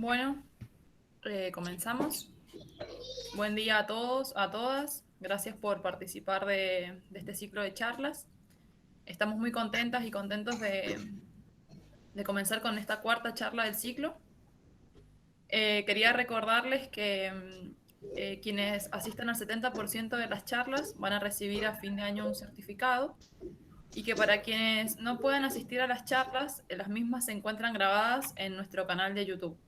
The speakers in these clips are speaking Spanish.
Bueno, comenzamos. Buen día a todos, a todas. Gracias por participar de este ciclo de charlas. Estamos muy contentas y contentos de comenzar con esta cuarta charla del ciclo. Quería recordarles que quienes asistan al 70% de las charlas van a recibir a fin de año un certificado y que para quienes no puedan asistir a las charlas, las mismas se encuentran grabadas en nuestro canal de YouTube.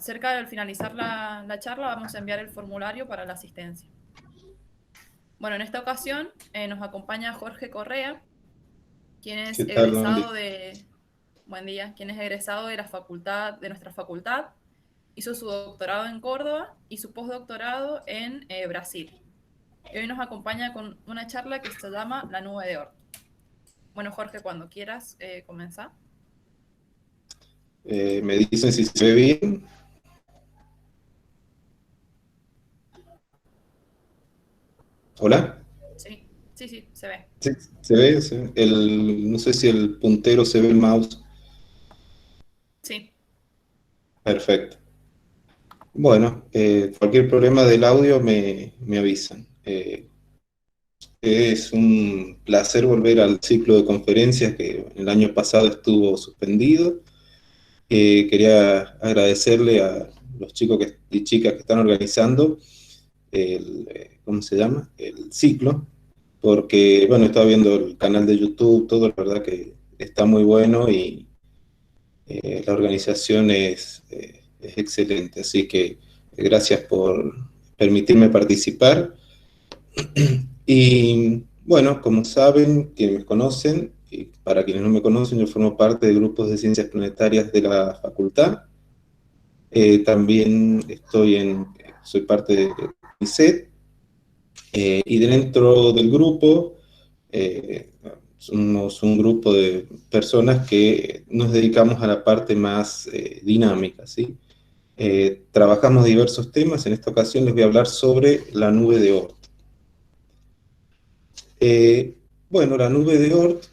Cerca del finalizar la charla vamos a enviar el formulario para la asistencia. Bueno, en esta ocasión nos acompaña Jorge Correa, quien es ¿Qué tal, egresado Andy? de, buen día, quien es egresado de la facultad, de nuestra facultad, hizo su doctorado en Córdoba y su postdoctorado en Brasil. Y hoy nos acompaña con una charla que se llama La nube de Oort. Bueno, Jorge, cuando quieras, comenzar. Me dicen si se ve bien. ¿Hola? Sí, sí, sí, se ve. Sí, ¿se ve? No sé si el puntero se ve el mouse. Sí, Perfecto. Bueno, cualquier problema del audio me avisan. Es un placer volver al ciclo de conferencias que el año pasado estuvo suspendido. Quería agradecerle a los chicos y chicas que están organizando ¿cómo se llama? El ciclo, porque, bueno, estaba viendo el canal de YouTube, todo, la verdad que está muy bueno y la organización es excelente, así que gracias por permitirme participar. Y bueno, como saben, quienes me conocen, y para quienes no me conocen, yo formo parte de grupos de ciencias planetarias de la facultad. También soy parte de ICET, y dentro del grupo somos un grupo de personas que nos dedicamos a la parte más dinámica, ¿sí? Trabajamos diversos temas. En esta ocasión les voy a hablar sobre la nube de Oort. Bueno, la nube de Oort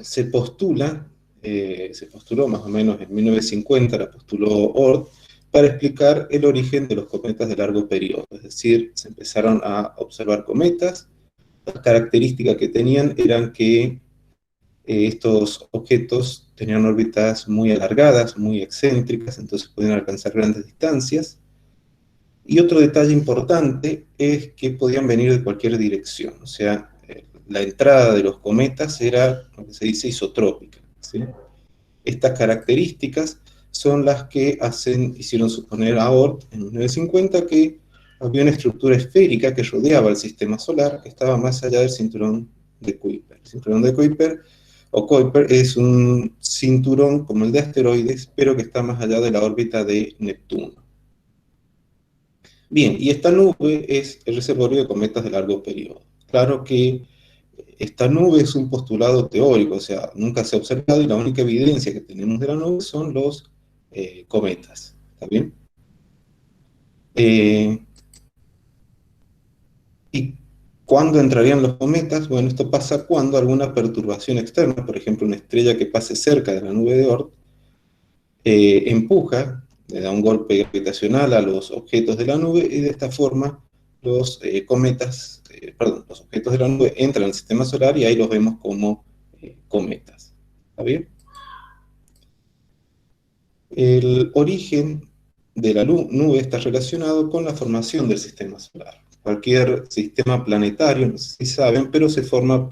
se se postuló más o menos en 1950, la postuló Oort, para explicar el origen de los cometas de largo periodo. Es decir, se empezaron a observar cometas. Las características que tenían eran que estos objetos tenían órbitas muy alargadas, muy excéntricas, entonces podían alcanzar grandes distancias. Y otro detalle importante es que podían venir de cualquier dirección, o sea, la entrada de los cometas era lo que se dice isotrópica, ¿sí? Estas características son las que hicieron suponer a Oort en 1950 que había una estructura esférica que rodeaba el sistema solar, que estaba más allá del cinturón de Kuiper. El cinturón de Kuiper o Kuiper es un cinturón como el de asteroides, pero que está más allá de la órbita de Neptuno. Bien, y esta nube es el reservorio de cometas de largo periodo. Claro que esta nube es un postulado teórico, o sea, nunca se ha observado y la única evidencia que tenemos de la nube son los cometas. ¿Está bien? ¿Y cuándo entrarían los cometas? Bueno, esto pasa cuando alguna perturbación externa, por ejemplo, una estrella que pase cerca de la nube de Oort, empuja, le da un golpe gravitacional a los objetos de la nube y de esta forma los los objetos de la nube entran al sistema solar y ahí los vemos como cometas. ¿Está bien? El origen de la nube está relacionado con la formación del sistema solar. Cualquier sistema planetario, no sé si saben, pero se forma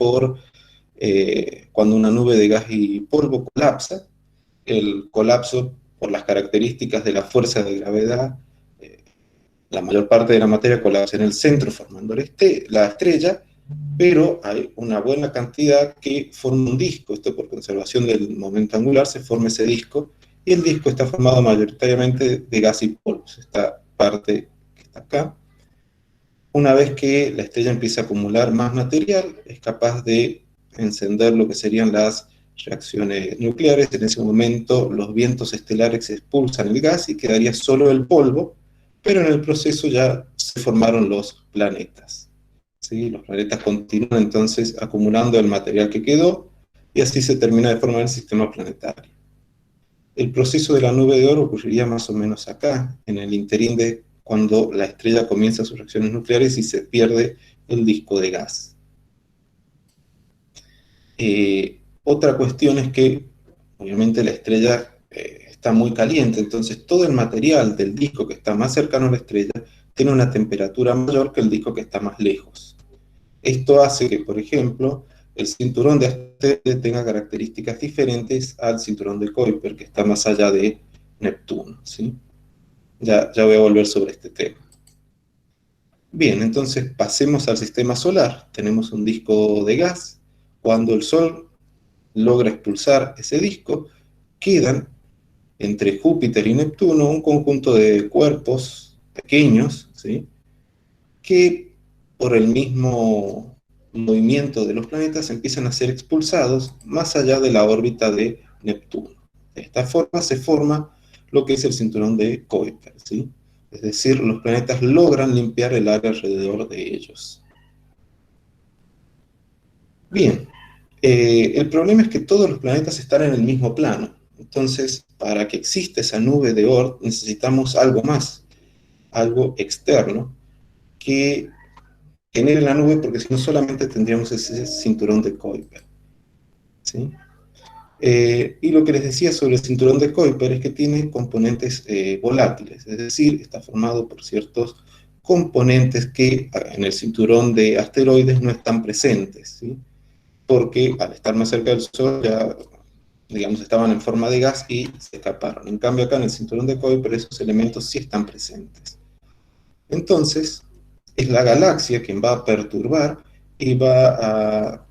cuando una nube de gas y polvo colapsa. El colapso, por las características de la fuerza de gravedad, eh, la mayor parte de la materia colapsa en el centro formando la estrella, pero hay una buena cantidad que forma un disco. Esto por conservación del momento angular se forma ese disco, y el disco está formado mayoritariamente de gas y polvos, esta parte que está acá. Una vez que la estrella empieza a acumular más material, es capaz de encender lo que serían las reacciones nucleares. En ese momento los vientos estelares expulsan el gas y quedaría solo el polvo, pero en el proceso ya se formaron los planetas. ¿Sí? Los planetas continúan entonces acumulando el material que quedó y así se termina de formar el sistema planetario. El proceso de la nube de Oort ocurriría más o menos acá, en el interín de cuando la estrella comienza sus reacciones nucleares y se pierde el disco de gas. Otra cuestión es que, obviamente, la estrella está muy caliente, entonces todo el material del disco que está más cercano a la estrella tiene una temperatura mayor que el disco que está más lejos. Esto hace que, por ejemplo, el cinturón de asteroides tenga características diferentes al cinturón de Kuiper, que está más allá de Neptuno, ¿sí? Ya voy a volver sobre este tema. Bien, entonces pasemos al sistema solar. Tenemos un disco de gas. Cuando el Sol logra expulsar ese disco, quedan entre Júpiter y Neptuno un conjunto de cuerpos pequeños, ¿sí? Que por el mismo movimiento de los planetas empiezan a ser expulsados más allá de la órbita de Neptuno. De esta forma se forma lo que es el cinturón de Kuiper, ¿sí? Es decir, los planetas logran limpiar el área alrededor de ellos. Bien, el problema es que todos los planetas están en el mismo plano. Entonces, para que exista esa nube de Oort, necesitamos algo más, algo externo, que genere la nube, porque si no solamente tendríamos ese cinturón de Kuiper, ¿sí? Y lo que les decía sobre el cinturón de Kuiper es que tiene componentes volátiles, es decir, está formado por ciertos componentes que en el cinturón de asteroides no están presentes, ¿sí? Porque al estar más cerca del Sol ya, digamos, estaban en forma de gas y se escaparon. En cambio acá en el cinturón de Kuiper esos elementos sí están presentes. Entonces, es la galaxia quien va a perturbar y va a,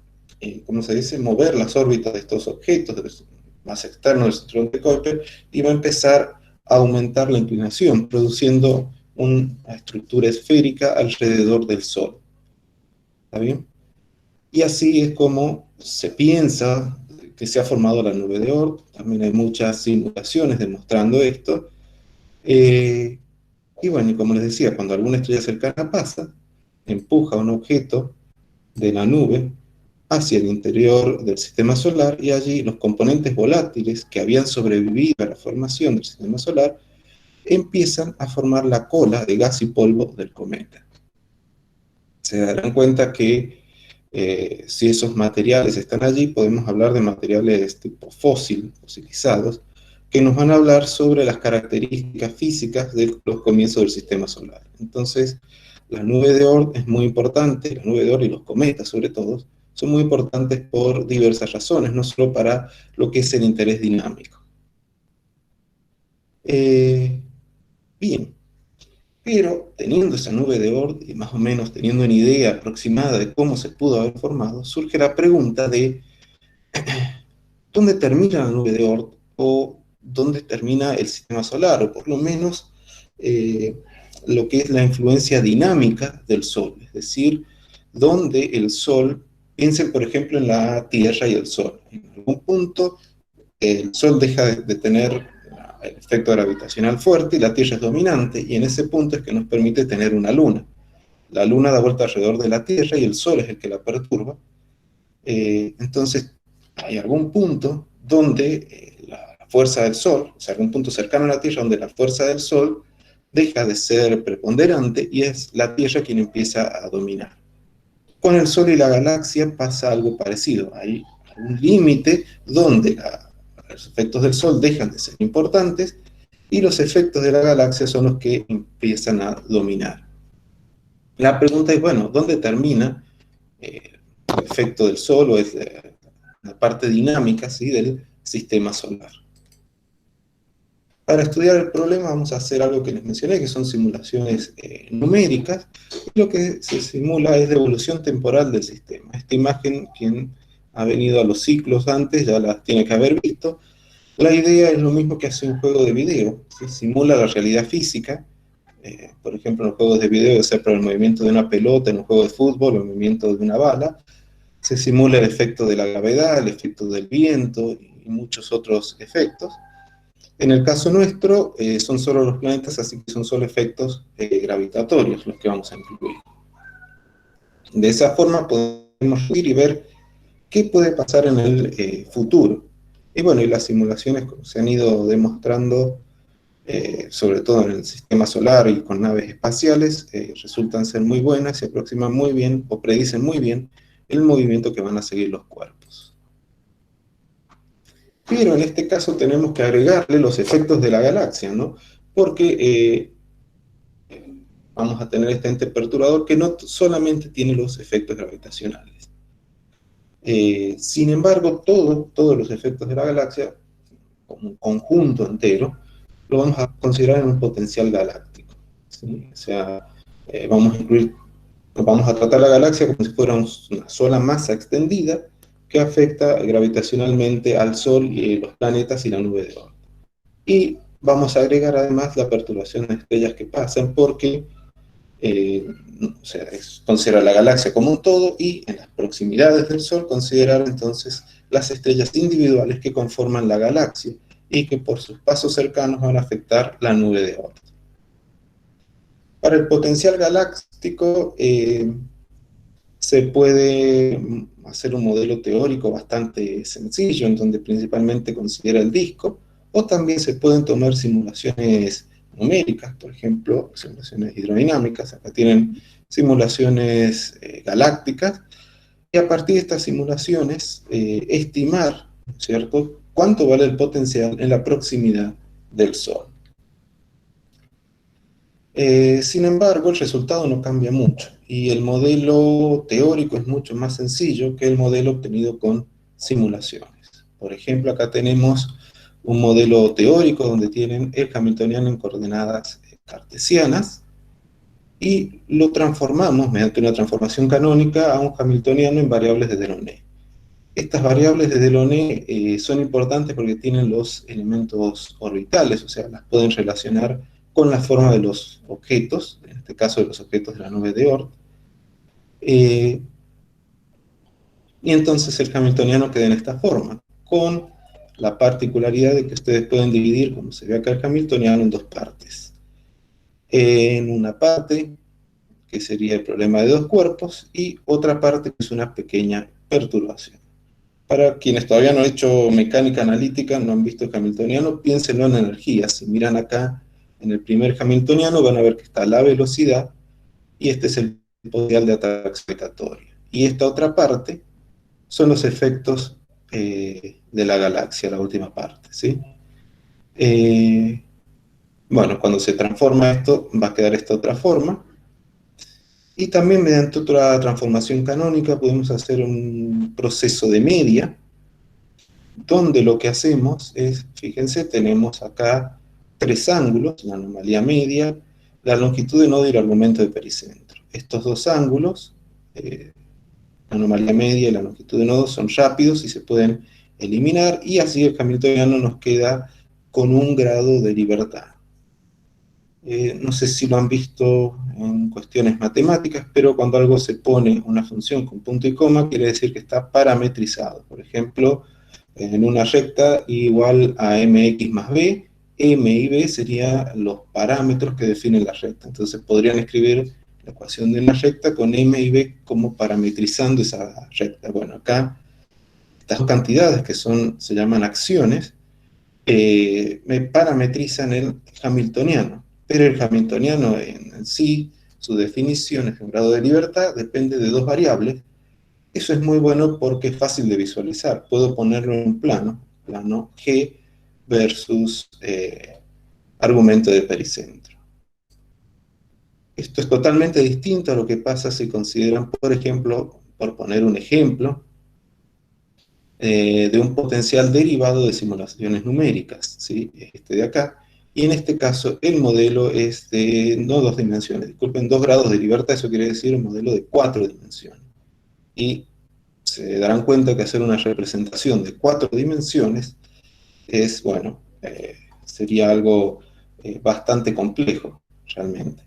¿cómo se dice?, mover las órbitas de estos objetos más externos del cinturón de Kuiper y va a empezar a aumentar la inclinación, produciendo una estructura esférica alrededor del Sol. ¿Está bien? Y así es como se piensa que se ha formado la nube de Oort. También hay muchas simulaciones demostrando esto. Y bueno, y como les decía, cuando alguna estrella cercana pasa, empuja un objeto de la nube hacia el interior del sistema solar y allí los componentes volátiles que habían sobrevivido a la formación del sistema solar empiezan a formar la cola de gas y polvo del cometa. Se darán cuenta que si esos materiales están allí, podemos hablar de materiales tipo fósil, fosilizados, que nos van a hablar sobre las características físicas de los comienzos del sistema solar. Entonces, la nube de Oort es muy importante, la nube de Oort y los cometas sobre todo, son muy importantes por diversas razones, no solo para lo que es el interés dinámico. Bien, pero teniendo esa nube de Oort y más o menos teniendo una idea aproximada de cómo se pudo haber formado, surge la pregunta de ¿dónde termina la nube de Oort o dónde termina el sistema solar? O por lo menos lo que es la influencia dinámica del Sol, es decir, dónde el Sol, piensen por ejemplo en la Tierra y el Sol. En algún punto el Sol deja de tener el efecto gravitacional fuerte y la Tierra es dominante, y en ese punto es que nos permite tener una luna. La luna da vuelta alrededor de la Tierra y el Sol es el que la perturba. Entonces, hay algún punto donde la fuerza del Sol, o sea, algún punto cercano a la Tierra donde la fuerza del Sol deja de ser preponderante y es la Tierra quien empieza a dominar. Con el Sol y la galaxia pasa algo parecido. Hay un límite donde los efectos del Sol dejan de ser importantes y los efectos de la galaxia son los que empiezan a dominar. La pregunta es, bueno, ¿dónde termina el efecto del Sol o es la parte dinámica, ¿sí?, del sistema solar? Para estudiar el problema vamos a hacer algo que les mencioné, que son simulaciones numéricas, y lo que se simula es la evolución temporal del sistema. Esta imagen, quien ha venido a los ciclos antes ya la tiene que haber visto. La idea es lo mismo que hace un juego de video, ¿sí? Simula la realidad física, por ejemplo en los juegos de video, ya sea por el movimiento de una pelota, en un juego de fútbol, o el movimiento de una bala, se simula el efecto de la gravedad, el efecto del viento y muchos otros efectos. En el caso nuestro, son solo los planetas, así que son solo efectos gravitatorios los que vamos a incluir. De esa forma podemos ir y ver qué puede pasar en el futuro. Y bueno, y las simulaciones, como se han ido demostrando, sobre todo en el sistema solar y con naves espaciales, resultan ser muy buenas, se aproximan muy bien o predicen muy bien el movimiento que van a seguir los cuerpos. Pero en este caso tenemos que agregarle los efectos de la galaxia, ¿no? Porque vamos a tener este ente perturbador que no solamente tiene los efectos gravitacionales. Sin embargo, todos los efectos de la galaxia, como un conjunto entero, lo vamos a considerar en un potencial galáctico, ¿sí? O sea, vamos a tratar la galaxia como si fuera una sola masa extendida que afecta gravitacionalmente al Sol y los planetas y la nube de Oort. Y vamos a agregar además la perturbación de estrellas que pasan porque o sea, es considerar la galaxia como un todo y en las proximidades del Sol considerar entonces las estrellas individuales que conforman la galaxia y que por sus pasos cercanos van a afectar la nube de Oort. Para el potencial galáctico se puede hacer un modelo teórico bastante sencillo en donde principalmente considera el disco, o también se pueden tomar simulaciones numéricas, por ejemplo, simulaciones hidrodinámicas. Acá tienen simulaciones galácticas, y a partir de estas simulaciones estimar, ¿cierto?, cuánto vale el potencial en la proximidad del Sol. Sin embargo, el resultado no cambia mucho, y el modelo teórico es mucho más sencillo que el modelo obtenido con simulaciones. Por ejemplo, acá tenemos un modelo teórico donde tienen el hamiltoniano en coordenadas cartesianas, y lo transformamos mediante una transformación canónica a un hamiltoniano en variables de Delaunay. Estas variables de Delaunay son importantes porque tienen los elementos orbitales, o sea, las pueden relacionar con la forma de los objetos, en este caso de los objetos de la nube de Oort. Y entonces el hamiltoniano queda en esta forma, con la particularidad de que ustedes pueden dividir, como se ve acá, el hamiltoniano en dos partes. En una parte, que sería el problema de dos cuerpos, y otra parte que es una pequeña perturbación. Para quienes todavía no han hecho mecánica analítica, no han visto el hamiltoniano, piénsenlo en energía. Si miran acá en el primer hamiltoniano, van a ver que está la velocidad, y este es el potencial de atracción gravitatoria. Y esta otra parte son los efectos de la galaxia, la última parte, ¿sí? Bueno, cuando se transforma esto, va a quedar esta otra forma. Y también mediante otra transformación canónica podemos hacer un proceso de media, donde lo que hacemos es, fíjense, tenemos acá tres ángulos, la anomalía media, la longitud de nodo y el argumento de pericentro. Estos dos ángulos, la anomalía media y la longitud de nodo, son rápidos y se pueden eliminar, y así el hamiltoniano nos queda con un grado de libertad. No sé si lo han visto en cuestiones matemáticas, pero cuando algo se pone una función con punto y coma, quiere decir que está parametrizado. Por ejemplo, en una recta igual a mx más b, m y b serían los parámetros que definen la recta. Entonces podrían escribir la ecuación de una recta con m y b como parametrizando esa recta. Bueno, acá estas dos cantidades que se llaman acciones, me parametrizan el hamiltoniano, pero el hamiltoniano en sí, su definición es un grado de libertad, depende de dos variables. Eso es muy bueno porque es fácil de visualizar. Puedo ponerlo en un plano G versus argumento de pericentro. Esto es totalmente distinto a lo que pasa si consideran, por ejemplo, por poner un ejemplo, de un potencial derivado de simulaciones numéricas, ¿sí? Este de acá. Y en este caso el modelo es de, no dos dimensiones, disculpen, 2 grados de libertad, eso quiere decir un modelo de 4 dimensiones. Y se darán cuenta que hacer una representación de 4 dimensiones es, bueno, sería algo bastante complejo, realmente.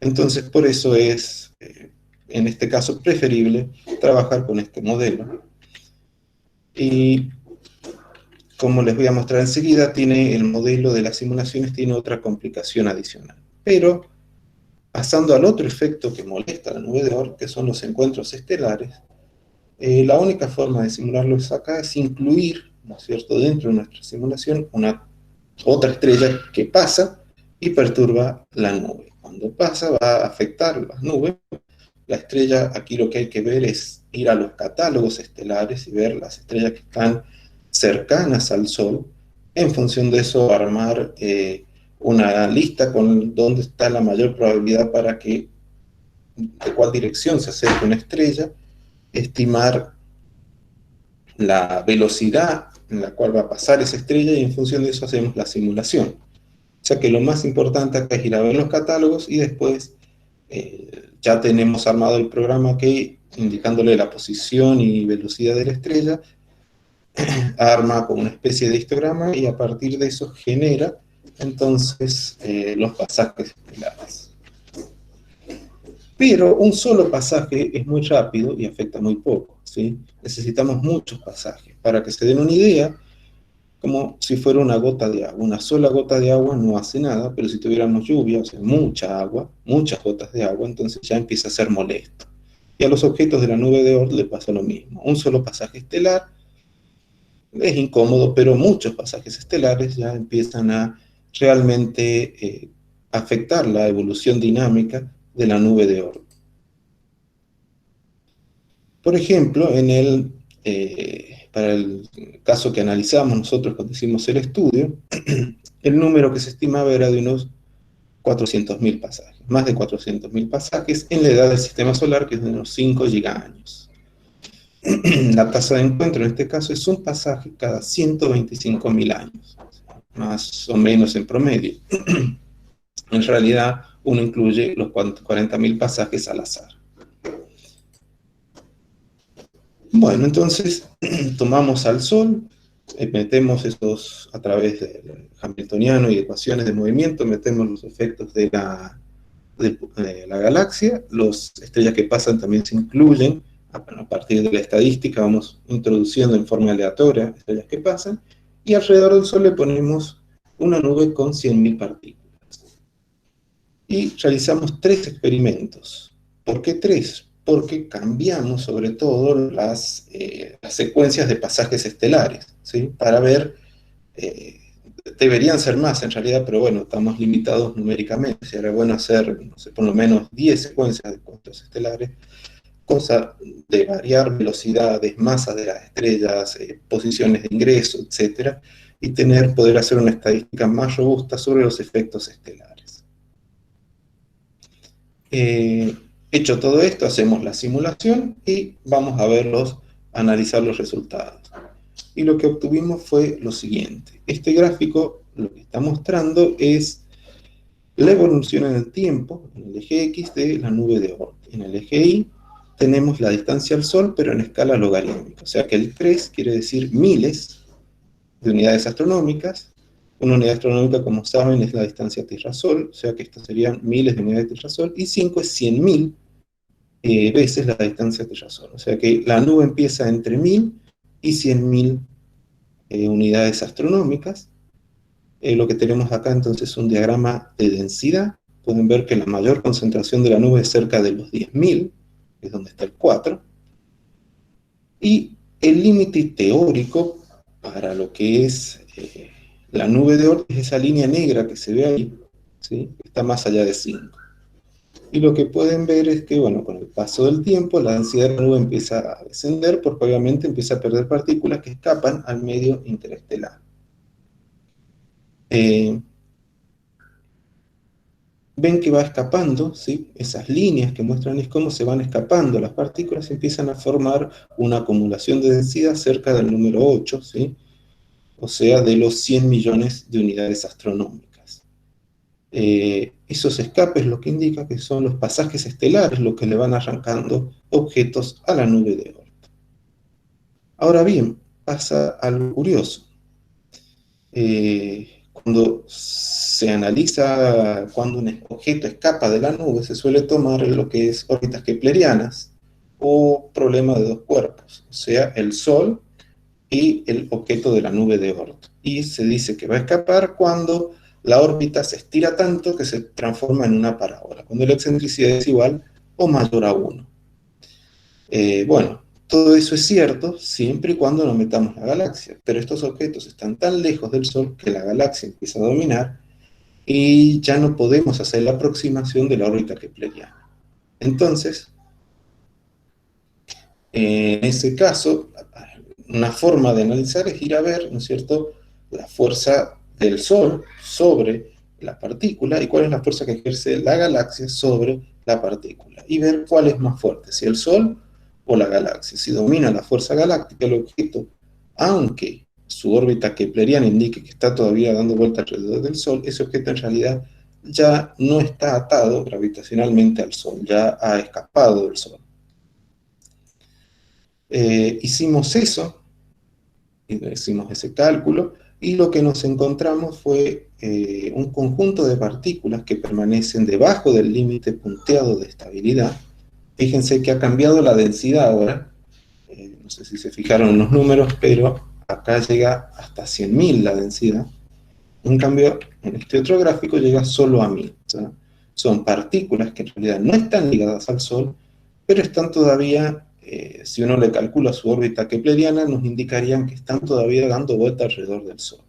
Entonces, por eso es, en este caso, preferible trabajar con este modelo. Y como les voy a mostrar enseguida, tiene el modelo de las simulaciones, tiene otra complicación adicional. Pero, pasando al otro efecto que molesta a la nube de Oort, que son los encuentros estelares, la única forma de simularlos acá es incluir ¿no es cierto?, dentro de nuestra simulación, una otra estrella que pasa y perturba la nube. Cuando pasa va a afectar las nubes. La estrella, aquí lo que hay que ver es ir a los catálogos estelares y ver las estrellas que están cercanas al Sol. En función de eso, armar una lista con dónde está la mayor probabilidad para que, de cuál dirección se acerque una estrella, estimar la velocidad en la cual va a pasar esa estrella y en función de eso hacemos la simulación. O sea que lo más importante acá es ir a ver los catálogos y después ya tenemos armado el programa que, indicándole la posición y velocidad de la estrella, arma como una especie de histograma y a partir de eso genera entonces los pasajes estelares. Pero un solo pasaje es muy rápido y afecta muy poco, ¿sí? Necesitamos muchos pasajes. Para que se den una idea, como si fuera una gota de agua. Una sola gota de agua no hace nada, pero si tuviéramos lluvia, o sea, mucha agua, muchas gotas de agua, entonces ya empieza a ser molesto. Y a los objetos de la nube de Oort le pasa lo mismo. Un solo pasaje estelar es incómodo, pero muchos pasajes estelares ya empiezan a realmente afectar la evolución dinámica de la nube de Oort. Por ejemplo, para el caso que analizamos nosotros cuando hicimos el estudio, el número que se estimaba era de unos 400.000 pasajes, más de 400.000 pasajes en la edad del sistema solar, que es de unos 5 gigaños. La tasa de encuentro en este caso es un pasaje cada 125.000 años, más o menos en promedio. En realidad, uno incluye los 40.000 pasajes al azar. Bueno, entonces tomamos al Sol, metemos estos a través del hamiltoniano y ecuaciones de movimiento, metemos los efectos de la galaxia, las estrellas que pasan también se incluyen, a partir de la estadística vamos introduciendo en forma aleatoria estrellas que pasan, y alrededor del Sol le ponemos una nube con 100.000 partículas. Y realizamos 3 experimentos. ¿Por qué 3? Porque cambiamos sobre todo las secuencias de pasajes estelares, ¿sí? Para ver, deberían ser más en realidad, pero bueno, estamos limitados numéricamente. Sería bueno hacer, no sé, por lo menos 10 secuencias de encuentros estelares, cosa de variar velocidades, masas de las estrellas, posiciones de ingreso, etc. Y poder hacer una estadística más robusta sobre los efectos estelares. Hecho todo esto, hacemos la simulación y vamos a analizar los resultados. Y lo que obtuvimos fue lo siguiente. Este gráfico lo que está mostrando es la evolución en el tiempo, en el eje X, de la nube de Oort. En el eje Y tenemos la distancia al Sol, pero en escala logarítmica. O sea que el 3 quiere decir miles de unidades astronómicas. Una unidad astronómica, como saben, es la distancia Tierra-Sol, o sea que estas serían miles de unidades Tierra-Sol, y 5 es 100.000 veces la distancia Tierra-Sol. O sea que la nube empieza entre 1.000 y 100.000 unidades astronómicas. Lo que tenemos acá entonces es un diagrama de densidad. Pueden ver que la mayor concentración de la nube es cerca de los 10.000, que es donde está el 4. Y el límite teórico para lo que es la nube de Oort es esa línea negra que se ve ahí, ¿sí? Está más allá de 5. Y lo que pueden ver es que, bueno, con el paso del tiempo, la densidad de la nube empieza a descender porque obviamente empieza a perder partículas que escapan al medio interestelar. Ven que va escapando, ¿sí? Esas líneas que muestran es cómo se van escapando las partículas y empiezan a formar una acumulación de densidad cerca del número 8, ¿sí? O sea, de los 100 millones de unidades astronómicas. Esos escapes lo que indica que son los pasajes estelares los que le van arrancando objetos a la nube de Oort. Ahora bien, pasa algo curioso. Cuando se analiza cuando un objeto escapa de la nube, se suele tomar lo que es órbitas keplerianas o problema de dos cuerpos, o sea, el Sol y el objeto de la nube de Oort. Y se dice que va a escapar cuando la órbita se estira tanto que se transforma en una parábola, cuando la excentricidad es igual o mayor a 1. Bueno, Todo eso es cierto siempre y cuando no metamos la galaxia, pero estos objetos están tan lejos del Sol que la galaxia empieza a dominar y ya no podemos hacer la aproximación de la órbita kepleriana. Entonces, en ese caso, una forma de analizar es ir a ver, ¿no es cierto?, la fuerza del Sol sobre la partícula y cuál es la fuerza que ejerce la galaxia sobre la partícula, y ver cuál es más fuerte, si el Sol o la galaxia. Si domina la fuerza galáctica, el objeto, aunque su órbita kepleriana indique que está todavía dando vuelta alrededor del Sol, ese objeto en realidad ya no está atado gravitacionalmente al Sol, ya ha escapado del Sol. Hicimos eso, hicimos ese cálculo, y lo que nos encontramos fue un conjunto de partículas que permanecen debajo del límite punteado de estabilidad. Fíjense que ha cambiado la densidad ahora, no sé si se fijaron en los números, pero acá llega hasta 100.000 la densidad. En cambio, en este otro gráfico llega solo a 1000. O sea, son partículas que en realidad no están ligadas al Sol, pero están todavía, si uno le calcula su órbita kepleriana, nos indicarían que están todavía dando vuelta alrededor del Sol.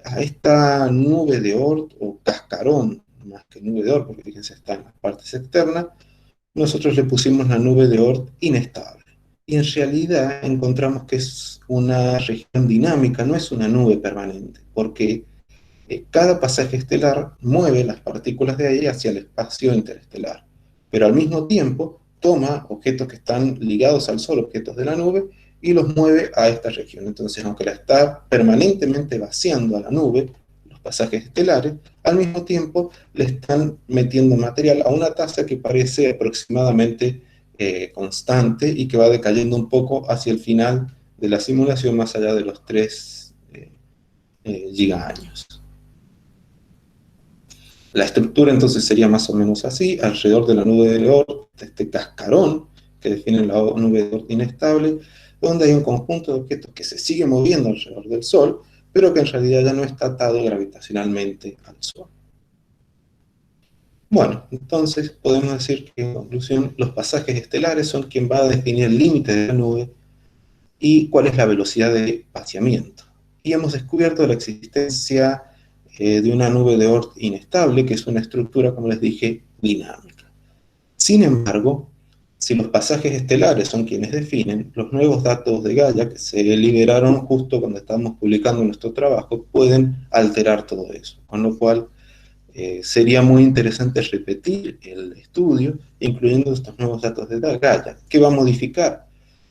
A esta nube de Oort, o cascarón, más que nube de Oort, porque fíjense, está en las partes externas, nosotros le pusimos la nube de Oort inestable. Y en realidad encontramos que es una región dinámica, no es una nube permanente, porque cada pasaje estelar mueve las partículas de ahí hacia el espacio interestelar, pero al mismo tiempo toma objetos que están ligados al Sol, objetos de la nube, y los mueve a esta región. Entonces, aunque la está permanentemente vaciando a la nube, los pasajes estelares, al mismo tiempo le están metiendo material a una tasa que parece aproximadamente constante y que va decayendo un poco hacia el final de la simulación, más allá de los 3 gigaños. La estructura entonces sería más o menos así: alrededor de la nube de Oort, este cascarón que define la nube de Oort inestable, donde hay un conjunto de objetos que se sigue moviendo alrededor del Sol, pero que en realidad ya no está atado gravitacionalmente al Sol. Bueno, entonces podemos decir que en conclusión los pasajes estelares son quien va a definir el límite de la nube y cuál es la velocidad de vaciamiento. Y hemos descubierto la existencia de una nube de Oort inestable, que es una estructura, como les dije, dinámica. Sin embargo, si los pasajes estelares son quienes definen, los nuevos datos de Gaia, que se liberaron justo cuando estábamos publicando nuestro trabajo, pueden alterar todo eso, con lo cual sería muy interesante repetir el estudio, incluyendo estos nuevos datos de Gaia. ¿Qué va a modificar?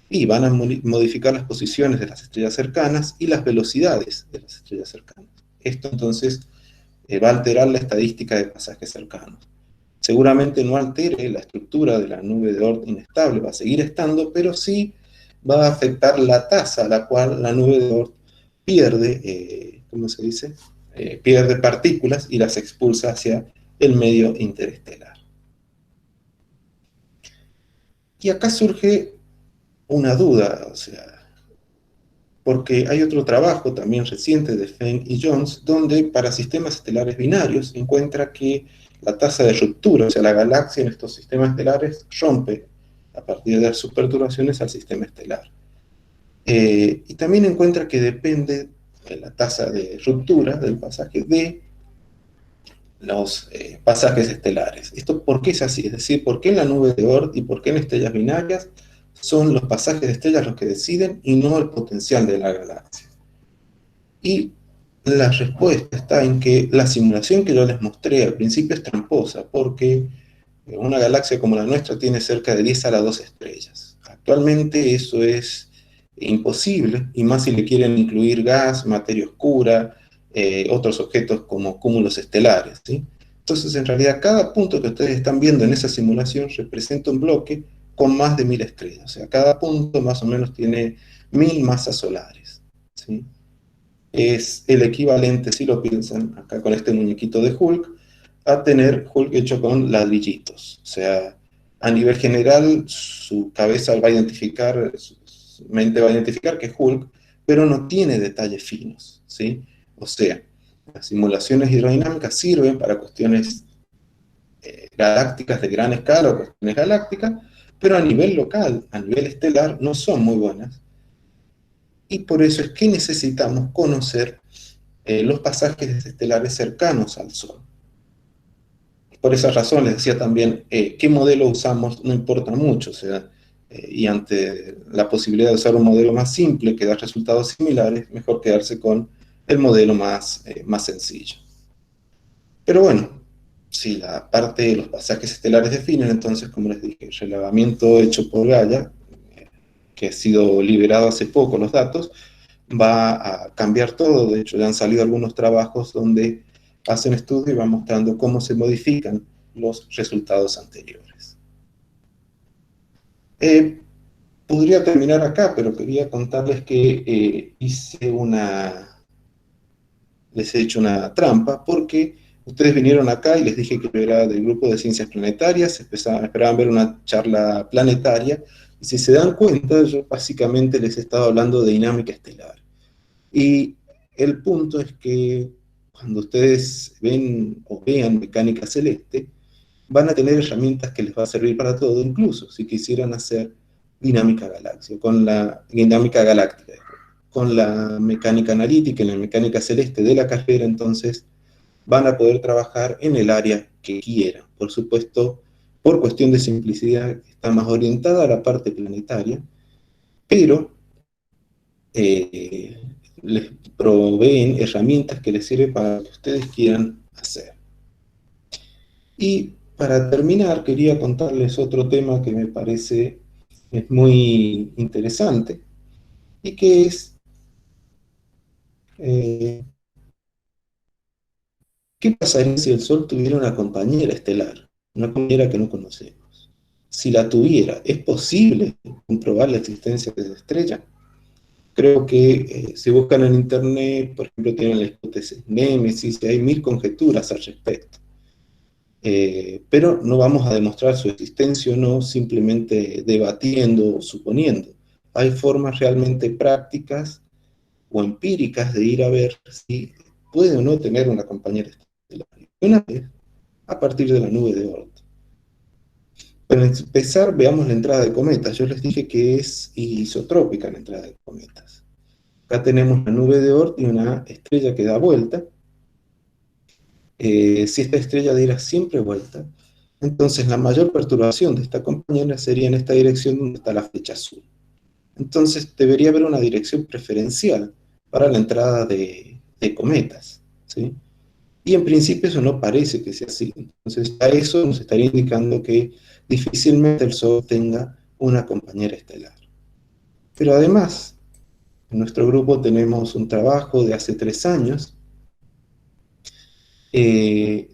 Y van a modificar las posiciones de las estrellas cercanas y las velocidades de las estrellas cercanas. Esto entonces va a alterar la estadística de pasajes cercanos. Seguramente no altere la estructura de la nube de Oort inestable, va a seguir estando, pero sí va a afectar la tasa a la cual la nube de Oort pierde, ¿cómo se dice? Pierde partículas y las expulsa hacia el medio interestelar. Y acá surge una duda, o sea, porque hay otro trabajo también reciente de Feng y Jones, donde para sistemas estelares binarios encuentra que la tasa de ruptura, o sea, la galaxia en estos sistemas estelares rompe a partir de sus perturbaciones al sistema estelar. Y también encuentra que depende de la tasa de ruptura del pasaje de los pasajes estelares. ¿Esto por qué es así? Es decir, ¿por qué en la nube de Oort y por qué en estrellas binarias son los pasajes de estrellas los que deciden y no el potencial de la galaxia? Y la respuesta está en que la simulación que yo les mostré al principio es tramposa, porque una galaxia como la nuestra tiene cerca de 10 a la 2 estrellas. Actualmente eso es imposible, y más si le quieren incluir gas, materia oscura, otros objetos como cúmulos estelares, ¿sí? Entonces, en realidad, cada punto que ustedes están viendo en esa simulación representa un bloque con más de 1000 estrellas. O sea, cada punto más o menos tiene 1000 masas solares, ¿sí? Es el equivalente, si lo piensan, acá con este muñequito de Hulk, a tener Hulk hecho con ladrillitos. O sea, a nivel general, su cabeza va a identificar, su mente va a identificar que es Hulk, pero no tiene detalles finos, ¿sí? O sea, las simulaciones hidrodinámicas sirven para cuestiones galácticas de gran escala o cuestiones galácticas, pero a nivel local, a nivel estelar, no son muy buenas. Y por eso es que necesitamos conocer los pasajes estelares cercanos al Sol. Por esa razón les decía también, qué modelo usamos no importa mucho, o sea, y ante la posibilidad de usar un modelo más simple que da resultados similares, mejor quedarse con el modelo más sencillo. Pero bueno, si la parte de los pasajes estelares definen, entonces, como les dije, el relevamiento hecho por Gaia, que ha sido liberado hace poco los datos, va a cambiar todo. De hecho, ya han salido algunos trabajos donde hacen estudio y van mostrando cómo se modifican los resultados anteriores. Podría terminar acá, pero quería contarles que les he hecho una trampa, porque ustedes vinieron acá y les dije que yo era del grupo de ciencias planetarias, esperaban ver una charla planetaria, y si se dan cuenta, yo básicamente les he estado hablando de dinámica estelar. Y el punto es que cuando ustedes ven o vean mecánica celeste, van a tener herramientas que les va a servir para todo, incluso si quisieran hacer dinámica galaxia, dinámica galáctica, con la mecánica analítica y la mecánica celeste de la carrera, entonces van a poder trabajar en el área que quieran. Por supuesto, por cuestión de simplicidad, está más orientada a la parte planetaria, pero eh, les proveen herramientas que les sirven para lo que ustedes quieran hacer. Y para terminar, quería contarles otro tema que me parece es muy interesante, y que es ¿qué pasaría si el Sol tuviera una compañera estelar? Una compañera que no conocemos. Si la tuviera, ¿es posible comprobar la existencia de esa estrella? Creo que si buscan en internet, por ejemplo, tienen la hipótesis Némesis, y hay mil conjeturas al respecto. Pero no vamos a demostrar su existencia o no simplemente debatiendo o suponiendo. Hay formas realmente prácticas o empíricas de ir a ver si puede o no tener una compañera estelar. Una vez, a partir de la nube de Oort. Para empezar, veamos la entrada de cometas. Yo les dije que es isotrópica la entrada de cometas. Acá tenemos la nube de Oort y una estrella que da vuelta. Si esta estrella diera siempre vuelta, entonces la mayor perturbación de esta compañera sería en esta dirección donde está la flecha azul. Entonces debería haber una dirección preferencial para la entrada de cometas, ¿sí? Y en principio eso no parece que sea así. Entonces a eso nos estaría indicando que difícilmente el Sol tenga una compañera estelar. Pero además, en nuestro grupo tenemos un trabajo de hace 3 años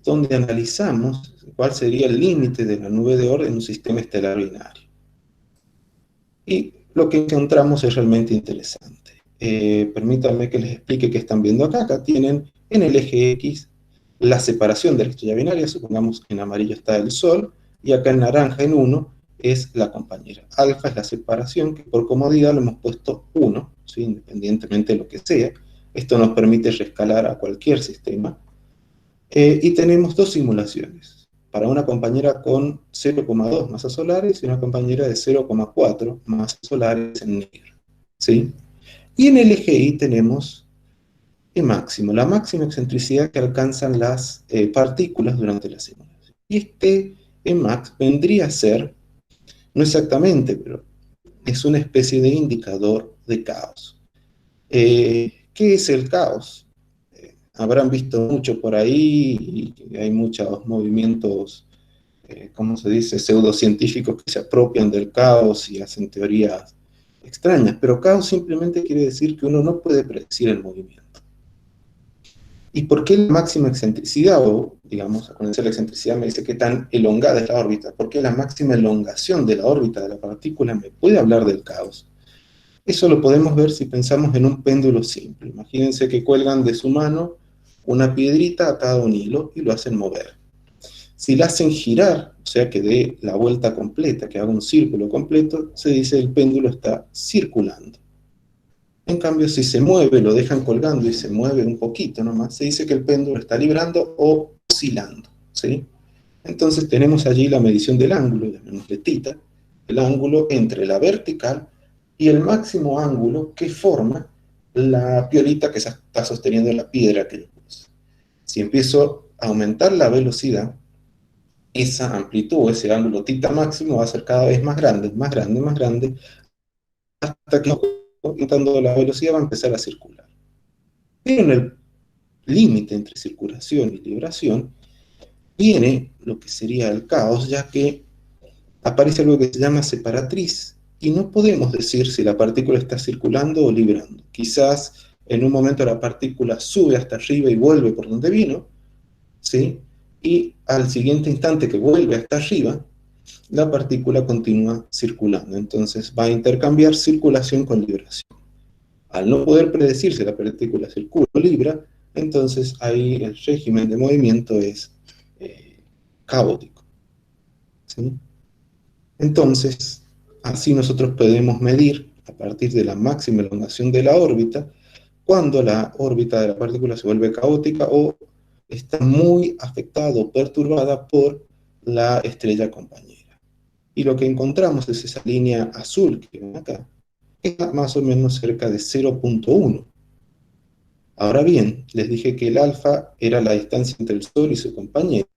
donde analizamos cuál sería el límite de la nube de Oort en un sistema estelar binario. Y lo que encontramos es realmente interesante. Permítanme que les explique qué están viendo acá. Acá tienen en el eje X la separación de la estrella binaria. Supongamos que en amarillo está el Sol, y acá en naranja, en 1, es la compañera. Alfa es la separación, que por comodidad lo hemos puesto 1, ¿sí? Independientemente de lo que sea. Esto nos permite rescalar a cualquier sistema. Y tenemos 2 simulaciones, para una compañera con 0,2 masas solares y una compañera de 0,4 masas solares en negro, ¿sí? Y en el eje Y tenemos el máximo, la máxima excentricidad que alcanzan las partículas durante la simulación. Y este Emax vendría a ser, no exactamente, pero es una especie de indicador de caos. ¿Qué es el caos? Habrán visto mucho por ahí, y hay muchos movimientos, ¿cómo se dice?, pseudocientíficos que se apropian del caos y hacen teorías extrañas, pero caos simplemente quiere decir que uno no puede predecir el movimiento. ¿Y por qué la máxima excentricidad, o digamos, a conocer la excentricidad me dice qué tan elongada es la órbita? ¿Por qué la máxima elongación de la órbita de la partícula me puede hablar del caos? Eso lo podemos ver si pensamos en un péndulo simple. Imagínense que cuelgan de su mano una piedrita atada a un hilo y lo hacen mover. Si la hacen girar, o sea que dé la vuelta completa, que haga un círculo completo, se dice el péndulo está circulando. En cambio, si se mueve, lo dejan colgando y se mueve un poquito nomás, se dice que el péndulo está librando o oscilando, ¿sí? Entonces tenemos allí la medición del ángulo, llamémosle tita. el ángulo entre la vertical y el máximo ángulo que forma la piolita que está sosteniendo la piedra que yo puse. Si empiezo a aumentar la velocidad, esa amplitud, ese ángulo tita máximo va a ser cada vez más grande, más grande, más grande, hasta que aumentando la velocidad va a empezar a circular. Pero en el límite entre circulación y libración viene lo que sería el caos, ya que aparece algo que se llama separatriz, y no podemos decir si la partícula está circulando o librando. Quizás en un momento la partícula sube hasta arriba y vuelve por donde vino, ¿sí? Y al siguiente instante que vuelve hasta arriba, la partícula continúa circulando. Entonces va a intercambiar circulación con libración. Al no poder predecir si la partícula circula o libra, entonces ahí el régimen de movimiento es caótico, ¿sí? Entonces, así nosotros podemos medir a partir de la máxima elongación de la órbita cuando la órbita de la partícula se vuelve caótica o está muy afectada o perturbada por la estrella compañera. Y lo que encontramos es esa línea azul que ven acá, que está más o menos cerca de 0.1. Ahora bien, les dije que el alfa era la distancia entre el Sol y su compañera.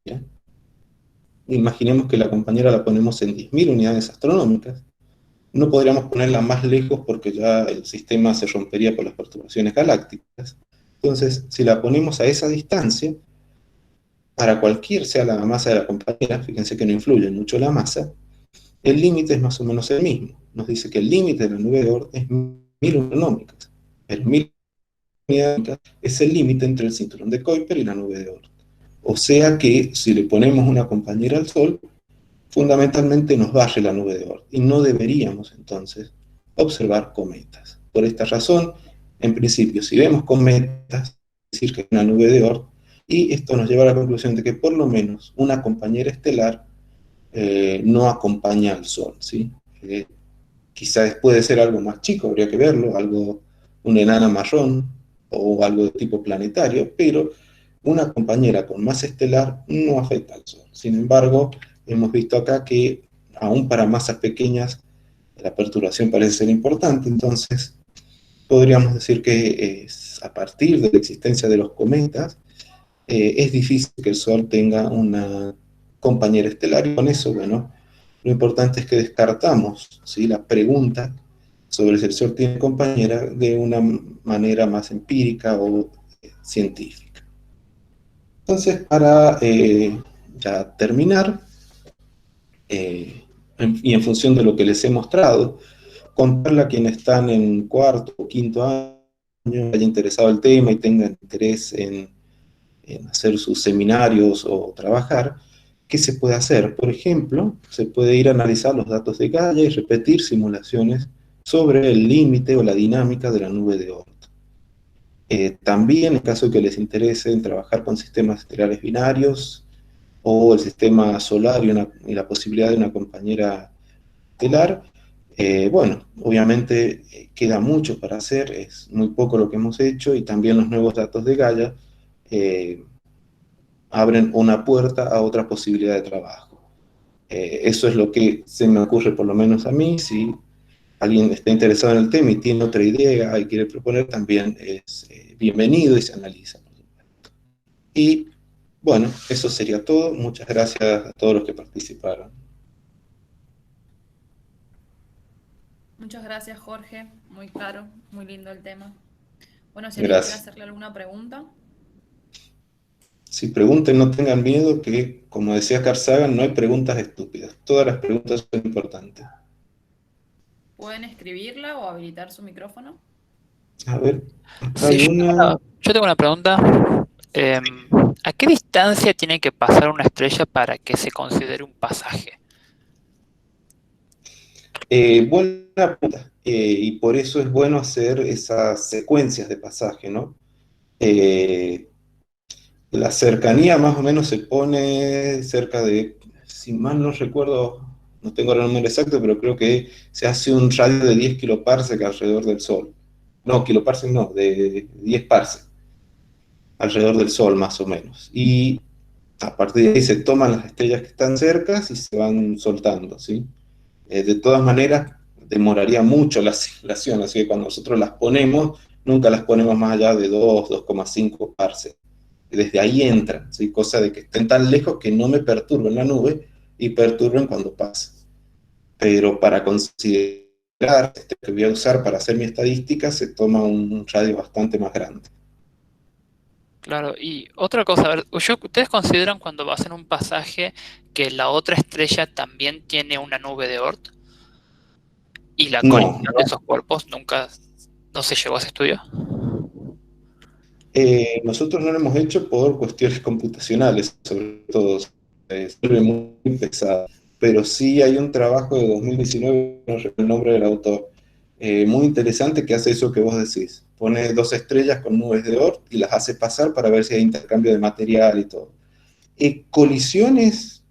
Imaginemos que la compañera la ponemos en 10.000 unidades astronómicas. No podríamos ponerla más lejos porque ya el sistema se rompería por las perturbaciones galácticas. Entonces, si la ponemos a esa distancia, para cualquier sea la masa de la compañera, fíjense que no influye mucho la masa, el límite es más o menos el mismo. Nos dice que el límite de la nube de Oort es 1.000 astronómicas. El 1.000 unidades es el límite entre el cinturón de Kuiper y la nube de Oort. O sea que si le ponemos una compañera al Sol, fundamentalmente nos barre la nube de Oort y no deberíamos entonces observar cometas. Por esta razón, en principio, si vemos cometas, es decir que es una nube de Oort, y esto nos lleva a la conclusión de que por lo menos una compañera estelar no acompaña al Sol, ¿sí? Quizás puede ser algo más chico, habría que verlo, algo, una enana marrón o algo de tipo planetario, pero una compañera con masa estelar no afecta al Sol. Sin embargo, hemos visto acá que aún para masas pequeñas la perturbación parece ser importante, entonces podríamos decir que a partir de la existencia de los cometas es difícil que el Sol tenga una compañera estelar, y con eso, bueno, lo importante es que descartamos, ¿sí?, la pregunta sobre si el Sol tiene compañera de una manera más empírica o científica. Entonces, para ya terminar, y en función de lo que les he mostrado, contarle a quienes están en cuarto o quinto año, haya interesado el tema y tengan interés en hacer sus seminarios o trabajar, ¿qué se puede hacer? Por ejemplo, se puede ir a analizar los datos de Gaia y repetir simulaciones sobre el límite o la dinámica de la nube de Oort. También, en caso de que les interese en trabajar con sistemas estelares binarios o el sistema solar y la posibilidad de una compañera estelar, bueno, obviamente queda mucho para hacer, es muy poco lo que hemos hecho, y también los nuevos datos de Gaia abren una puerta a otra posibilidad de trabajo. Eso es lo que se me ocurre, por lo menos a mí. Si alguien está interesado en el tema y tiene otra idea y quiere proponer, también es bienvenido y se analiza. Y bueno, eso sería todo. Muchas gracias a todos los que participaron. Muchas gracias, Jorge. Muy claro, muy lindo el tema. Bueno, si alguien quiere Gracias. hacerle alguna pregunta. Si pregunten, no tengan miedo, que como decía Carl Sagan, no hay preguntas estúpidas. Todas las preguntas son importantes. Pueden escribirla o habilitar su micrófono. A ver, acá Sí, hay una. yo tengo una pregunta. Em, ¿A qué distancia tiene que pasar una estrella para que se considere un pasaje? Buena pregunta. Y por eso es bueno hacer esas secuencias de pasaje, ¿no? Eh, la cercanía más o menos se pone cerca de, si mal no recuerdo, no tengo el número exacto, pero creo que se hace un radio de 10 kiloparsec alrededor del Sol. No, kiloparsec no, de 10 parsec alrededor del Sol más o menos. Y a partir de ahí se toman las estrellas que están cerca y se van soltando, ¿sí? De todas maneras, demoraría mucho la simulación, así que cuando nosotros las ponemos, nunca las ponemos más allá de 2,5 parsecs. Desde ahí entran, ¿sí? Cosa de que estén tan lejos que no me perturben la nube y perturben cuando pasa. Pero para considerar que voy a usar para hacer mi estadística, se toma un radio bastante más grande. Claro, y otra cosa, a ver, ¿ustedes consideran cuando hacen un pasaje que la otra estrella también tiene una nube de Oort? ¿Y la No, colisión de esos cuerpos nunca no se llegó a ese estudio? nosotros no lo hemos hecho por cuestiones computacionales, sobre todo, es muy pesado. Pero sí hay un trabajo de 2019, no recuerdo el nombre del autor, muy interesante que hace eso que vos decís. Pone 2 estrellas con nubes de Oort y las hace pasar para ver si hay intercambio de material y todo. Colisiones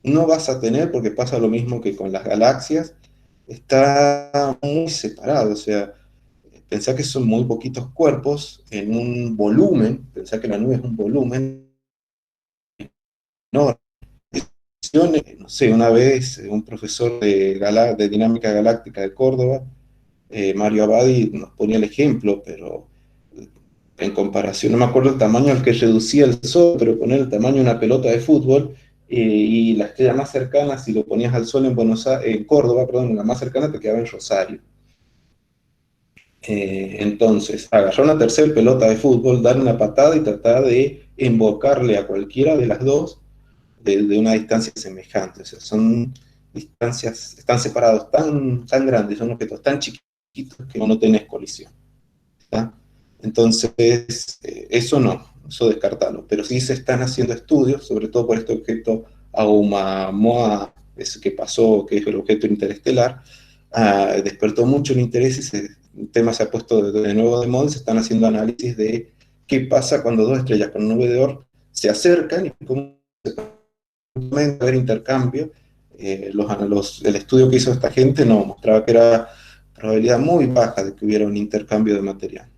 no vas a tener porque pasa lo mismo que con las galaxias, está muy separado, o sea, pensá que son muy poquitos cuerpos en un volumen, pensá que la nube es un volumen enorme. No sé, una vez un profesor de dinámica galáctica de Córdoba, Mario Abadi, nos ponía el ejemplo, pero en comparación, no me acuerdo el tamaño al que reducía el Sol, pero poner el tamaño de una pelota de fútbol, y la estrella más cercana, si lo ponías al Sol en Córdoba, perdón, la más cercana te quedaba en Rosario. Entonces, agarrar una tercera pelota de fútbol, dar una patada y tratar de embocarle a cualquiera de las dos de una distancia semejante. O sea, son distancias, están separados tan grandes, son objetos tan chiquitos que no tenés colisión. ¿Tá? Entonces, eso descartarlo. Pero sí se están haciendo estudios, sobre todo por este objeto Oumuamua, ese que pasó, que es el objeto interestelar, despertó mucho el interés y el tema se ha puesto de nuevo de moda. Se están haciendo análisis de qué pasa cuando 2 estrellas con nube de Oort se acercan y cómo se puede haber intercambio. El estudio que hizo esta gente no mostraba que era probabilidad muy baja de que hubiera un intercambio de material.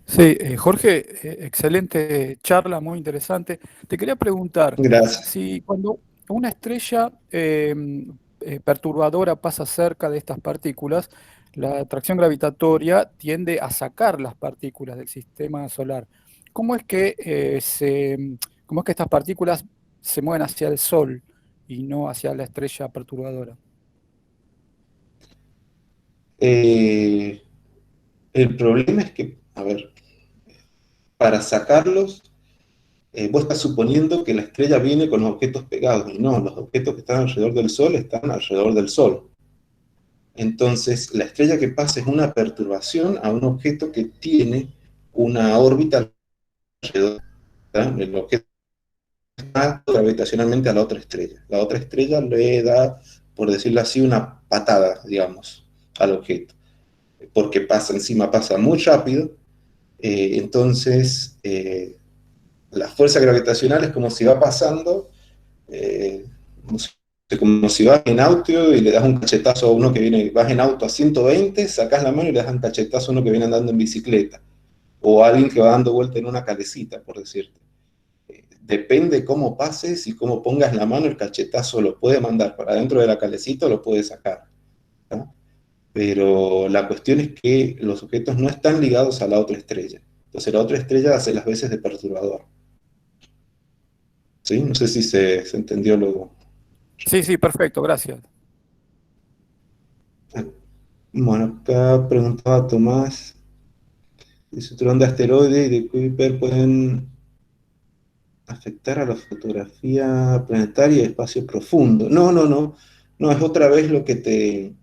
Sí, Jorge, excelente charla, muy interesante. Te quería preguntar, Gracias. si cuando una estrella perturbadora pasa cerca de estas partículas, la atracción gravitatoria tiende a sacar las partículas del sistema solar. ¿Cómo es que, cómo es que estas partículas se mueven hacia el Sol y no hacia la estrella perturbadora? El problema es que, a ver, para sacarlos, vos estás suponiendo que la estrella viene con los objetos pegados, y no, los objetos que están alrededor del Sol están alrededor del Sol. Entonces, la estrella que pasa es una perturbación a un objeto que tiene una órbita alrededor. ¿Tá? El objeto está gravitacionalmente a la otra estrella. La otra estrella le da, por decirlo así, una patada, digamos, al objeto. Porque pasa muy rápido. Entonces, la fuerza gravitacional es como si va pasando, no sé, como si vas en auto y le das un cachetazo a uno que viene, vas en auto a 120, sacas la mano y le das un cachetazo a uno que viene andando en bicicleta, o a alguien que va dando vuelta en una calecita, por decirte. Depende cómo pases y cómo pongas la mano, el cachetazo lo puede mandar para dentro de la calecita o lo puede sacar. ¿No? Pero la cuestión es que los objetos no están ligados a la otra estrella. Entonces la otra estrella hace las veces de perturbador. ¿Sí? No sé si se entendió luego. Sí, sí, perfecto, gracias. Bueno, acá preguntaba Tomás, si cinturón de asteroides y de Kuiper pueden afectar a la fotografía planetaria y espacio profundo. No, es otra vez lo que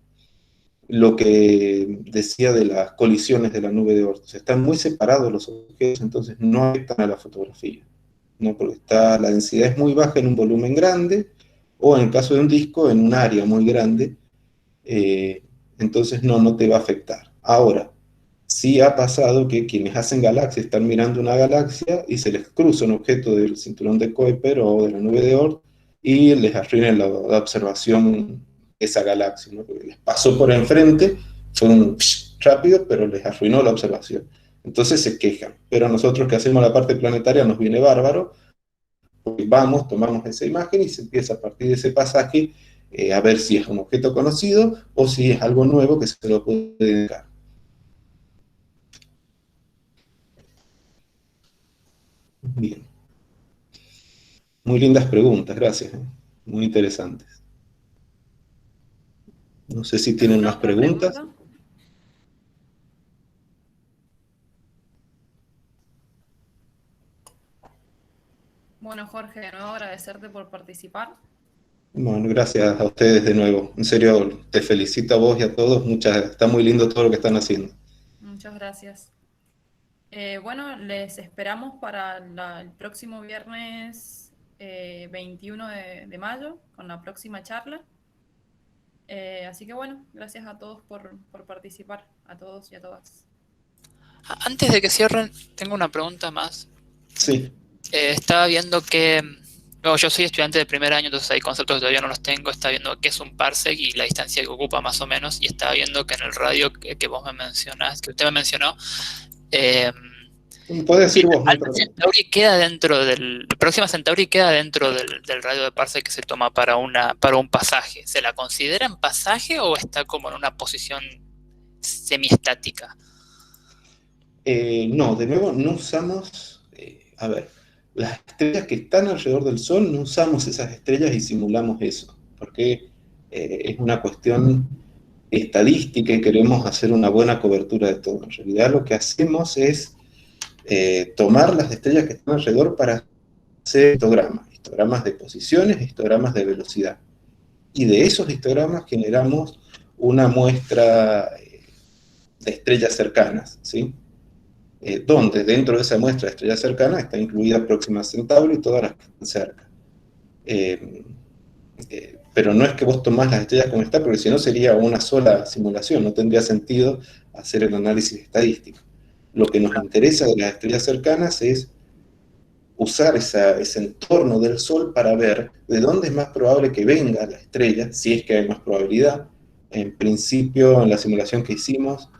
decía de las colisiones de la nube de Oort. Están muy separados los objetos, entonces no afectan a la fotografía, ¿no? Porque la densidad es muy baja en un volumen grande, o en el caso de un disco, en un área muy grande, entonces no te va a afectar. Ahora, sí ha pasado que quienes hacen galaxias están mirando una galaxia y se les cruza un objeto del cinturón de Kuiper o de la nube de Oort y les arruina la observación esa galaxia, ¿no? Porque les pasó por enfrente, fue un rápido, pero les arruinó la observación. Entonces se quejan. Pero a nosotros que hacemos la parte planetaria nos viene bárbaro, vamos, tomamos esa imagen y se empieza a partir de ese pasaje a ver si es un objeto conocido o si es algo nuevo que se lo puede dedicar. Bien. Muy lindas preguntas, gracias. Muy interesantes. No sé si tienen más ¿Alguna otra preguntas. pregunta? Bueno, Jorge, de nuevo agradecerte por participar. Bueno, gracias a ustedes de nuevo. En serio, te felicito a vos y a todos. Está muy lindo todo lo que están haciendo. Muchas gracias. Bueno, les esperamos para el próximo viernes 21 de mayo con la próxima charla. Así que bueno, gracias a todos por participar, a todos y a todas. Antes de que cierren, tengo una pregunta más. Sí. Estaba viendo que, bueno, yo soy estudiante de primer año, entonces hay conceptos que todavía no los tengo. Estaba viendo qué es un parsec y la distancia que ocupa más o menos. Y estaba viendo que en el radio que vos me mencionás, que usted me mencionó, Podés decir vos, no hay Alpha problema. Centauri queda dentro Próxima Centauri queda dentro del radio de parsec que se toma para un pasaje. ¿Se la considera en pasaje o está como en una posición semiestática? No, de nuevo, no usamos, a ver, las estrellas que están alrededor del Sol, no usamos esas estrellas y simulamos eso, porque es una cuestión estadística y queremos hacer una buena cobertura de todo. En realidad lo que hacemos es tomar las estrellas que están alrededor para hacer histogramas de posiciones, histogramas de velocidad. Y de esos histogramas generamos una muestra de estrellas cercanas, ¿sí? Donde dentro de esa muestra de estrellas cercanas está incluida Próxima Centauri y todas las que están cerca. Pero no es que vos tomás las estrellas como está, porque si no sería una sola simulación, no tendría sentido hacer el análisis estadístico. Lo que nos interesa de las estrellas cercanas es usar ese entorno del Sol para ver de dónde es más probable que venga la estrella, si es que hay más probabilidad. En principio, en la simulación que hicimos,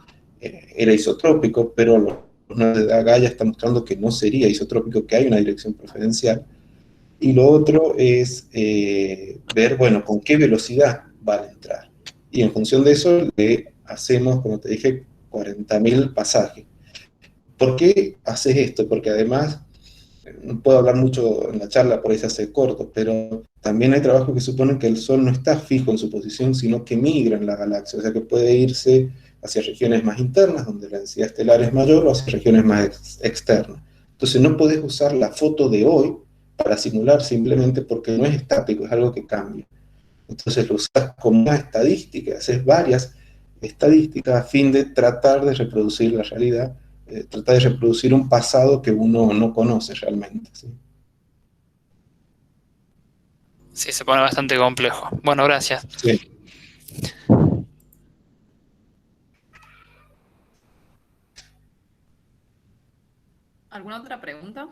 era isotrópico, pero los números de Gaia están mostrando que no sería isotrópico, que hay una dirección preferencial. Y lo otro es ver, bueno, con qué velocidad va a entrar. Y en función de eso le hacemos, como te dije, 40.000 pasajes. ¿Por qué haces esto? Porque además, no puedo hablar mucho en la charla, por ahí se hace corto, pero también hay trabajos que suponen que el Sol no está fijo en su posición, sino que migra en la galaxia, o sea que puede irse hacia regiones más internas, donde la densidad estelar es mayor, o hacia regiones más externas. Entonces no podés usar la foto de hoy para simular simplemente porque no es estático, es algo que cambia. Entonces lo usás como una estadística, haces varias estadísticas a fin de tratar de reproducir la realidad, tratar de reproducir un pasado que uno no conoce realmente, ¿sí? Sí, se pone bastante complejo. Bueno, gracias. Sí. ¿Alguna otra pregunta?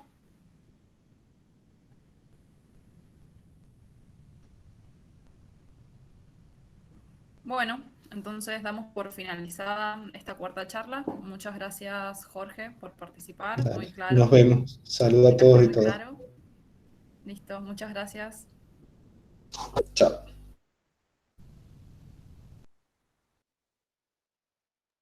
Bueno, entonces damos por finalizada esta cuarta charla. Muchas gracias, Jorge, por participar. Muy Dale. claro. Nos vemos. Saludos a todos y Muy todas. claro. Listo, muchas gracias. Chao.